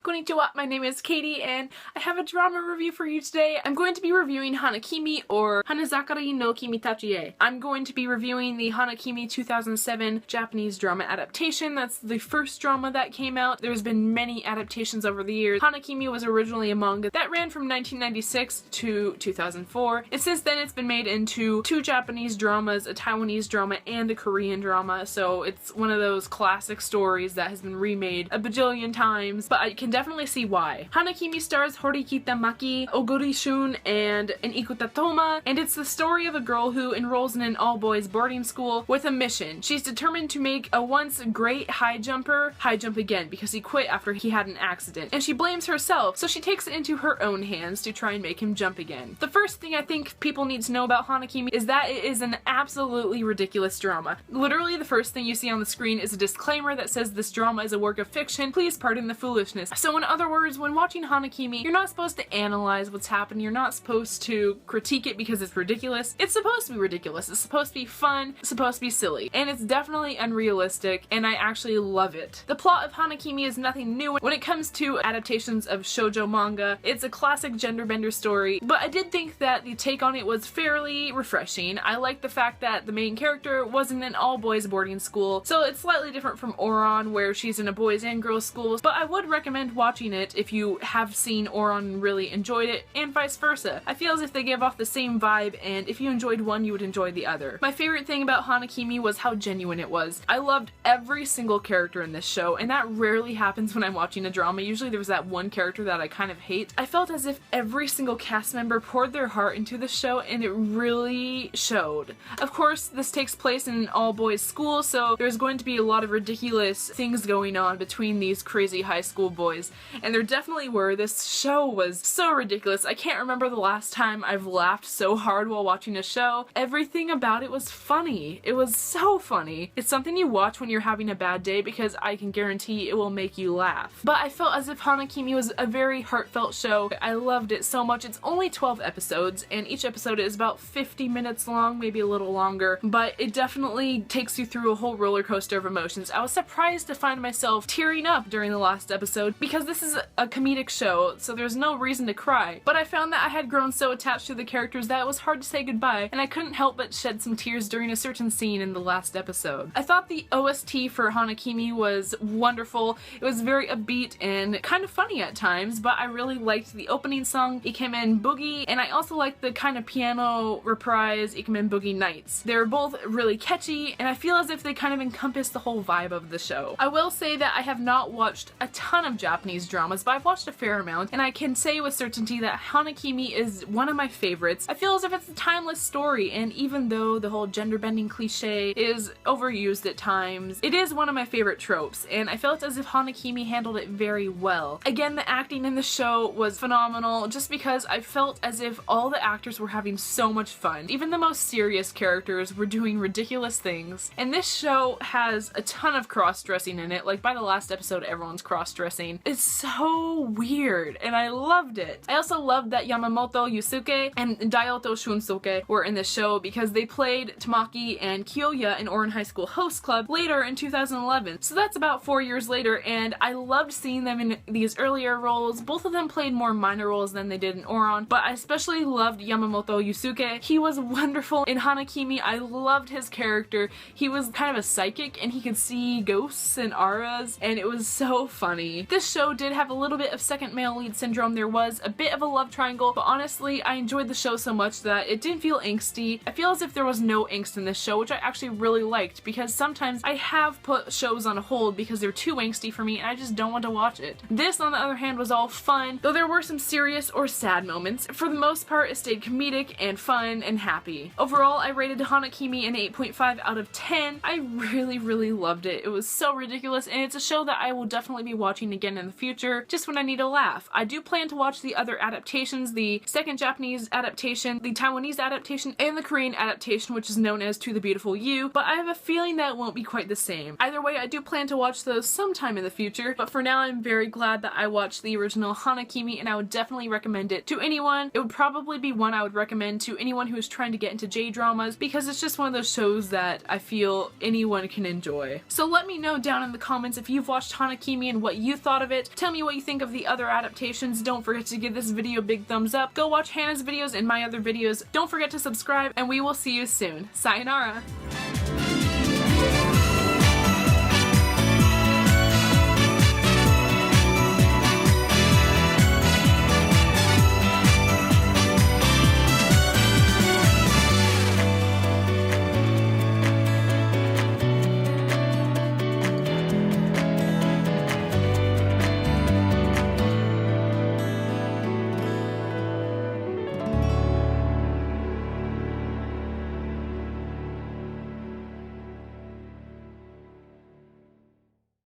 Konnichiwa, my name is Katie and I have a drama review for you today. I'm going to be reviewing Hana Kimi or Hanazakari no Kimitachi e. I'm going to be reviewing the Hana Kimi 2007 Japanese drama adaptation. That's the first drama that came out. There's been many adaptations over the years. Hana Kimi was originally a manga that ran from 1996 to 2004, and since then it's been made into 2 Japanese dramas, a Taiwanese drama and a Korean drama, so it's one of those classic stories that has been remade a bajillion times, but I can definitely see why. Hana Kimi stars Horikita Maki, Oguri Shun, and Ikuta Toma, and it's the story of a girl who enrolls in an all-boys boarding school with a mission. She's determined to make a once great high jumper high jump again because he quit after he had an accident, and she blames herself, so she takes it into her own hands to try and make him jump again. The first thing I think people need to know about Hana Kimi is that it is an absolutely ridiculous drama. Literally the first thing you see on the screen is a disclaimer that says this drama is a work of fiction, please pardon the foolishness. So in other words, when watching Hana Kimi, you're not supposed to analyze what's happening, you're not supposed to critique it because it's ridiculous. It's supposed to be ridiculous, it's supposed to be fun, it's supposed to be silly, and it's definitely unrealistic, and I actually love it. The plot of Hana Kimi is nothing new when it comes to adaptations of shoujo manga. It's a classic gender bender story, but I did think that the take on it was fairly refreshing. I like the fact that the main character was in an all-boys boarding school, so it's slightly different from Oran where she's in a boys and girls school, but I would recommend watching it if you have seen Oran and really enjoyed it, and vice versa. I feel as if they give off the same vibe, and if you enjoyed one, you would enjoy the other. My favorite thing about Hana Kimi was how genuine it was. I loved every single character in this show, and that rarely happens when I'm watching a drama. Usually there's that one character that I kind of hate. I felt as if every single cast member poured their heart into the show, and it really showed. Of course, this takes place in an all-boys school, so there's going to be a lot of ridiculous things going on between these crazy high school boys, and there definitely were. This show was so ridiculous. I can't remember the last time I've laughed so hard while watching a show. Everything about it was funny. It was so funny. It's something you watch when you're having a bad day because I can guarantee it will make you laugh. But I felt as if Hana Kimi was a very heartfelt show. I loved it so much. It's only 12 episodes, and each episode is about 50 minutes long, maybe a little longer, but it definitely takes you through a whole roller coaster of emotions. I was surprised to find myself tearing up during the last episode because this is a comedic show, so there's no reason to cry, but I found that I had grown so attached to the characters that it was hard to say goodbye, and I couldn't help but shed some tears during a certain scene in the last episode. I thought the OST for Hana Kimi was wonderful. It was very upbeat and kind of funny at times, but I really liked the opening song, Ikemen Boogie, and I also liked the kind of piano reprise, Ikemen Boogie Nights. They're both really catchy, and I feel as if they kind of encompass the whole vibe of the show. I will say that I have not watched a ton of Japanese dramas, but I've watched a fair amount, and I can say with certainty that Hana Kimi is one of my favorites. I feel as if it's a timeless story, and even though the whole gender bending cliche is overused at times, it is one of my favorite tropes, and I felt as if Hana Kimi handled it very well. Again, the acting in the show was phenomenal just because I felt as if all the actors were having so much fun. Even the most serious characters were doing ridiculous things, and this show has a ton of cross-dressing in it. Like by the last episode, everyone's cross-dressing. It's so weird, and I loved it. I also loved that Yamamoto Yusuke and Daioto Shunsuke were in the show because they played Tamaki and Kyoya in Oran High School Host Club later in 2011. So that's about 4 years later, and I loved seeing them in these earlier roles. Both of them played more minor roles than they did in Oran, but I especially loved Yamamoto Yusuke. He was wonderful in Hana Kimi. I loved his character. He was kind of a psychic, and he could see ghosts and auras, and it was so funny. This show did have a little bit of second male lead syndrome. There was a bit of a love triangle, but honestly, I enjoyed the show so much that it didn't feel angsty. I feel as if there was no angst in this show, which I actually really liked, because sometimes I have put shows on hold because they're too angsty for me and I just don't want to watch it. This, on the other hand, was all fun, though there were some serious or sad moments. For the most part, it stayed comedic and fun and happy. Overall, I rated Hana Kimi an 8.5 out of 10. I really loved it. It was so ridiculous, and it's a show that I will definitely be watching again in the future, just when I need a laugh. I do plan to watch the other adaptations, the second Japanese adaptation, the Taiwanese adaptation, and the Korean adaptation, which is known as To the Beautiful You, but I have a feeling that it won't be quite the same. Either way, I do plan to watch those sometime in the future, but for now I'm very glad that I watched the original Hana Kimi, and I would definitely recommend it to anyone. It would probably be one I would recommend to anyone who is trying to get into J-dramas, because it's just one of those shows that I feel anyone can enjoy. So let me know down in the comments if you've watched Hana Kimi and what you thought of it. it. Tell me what you think of the other adaptations. Don't forget to give this video a big thumbs up. Go watch Hannah's videos and my other videos. Don't forget to subscribe, and we will see you soon. Sayonara!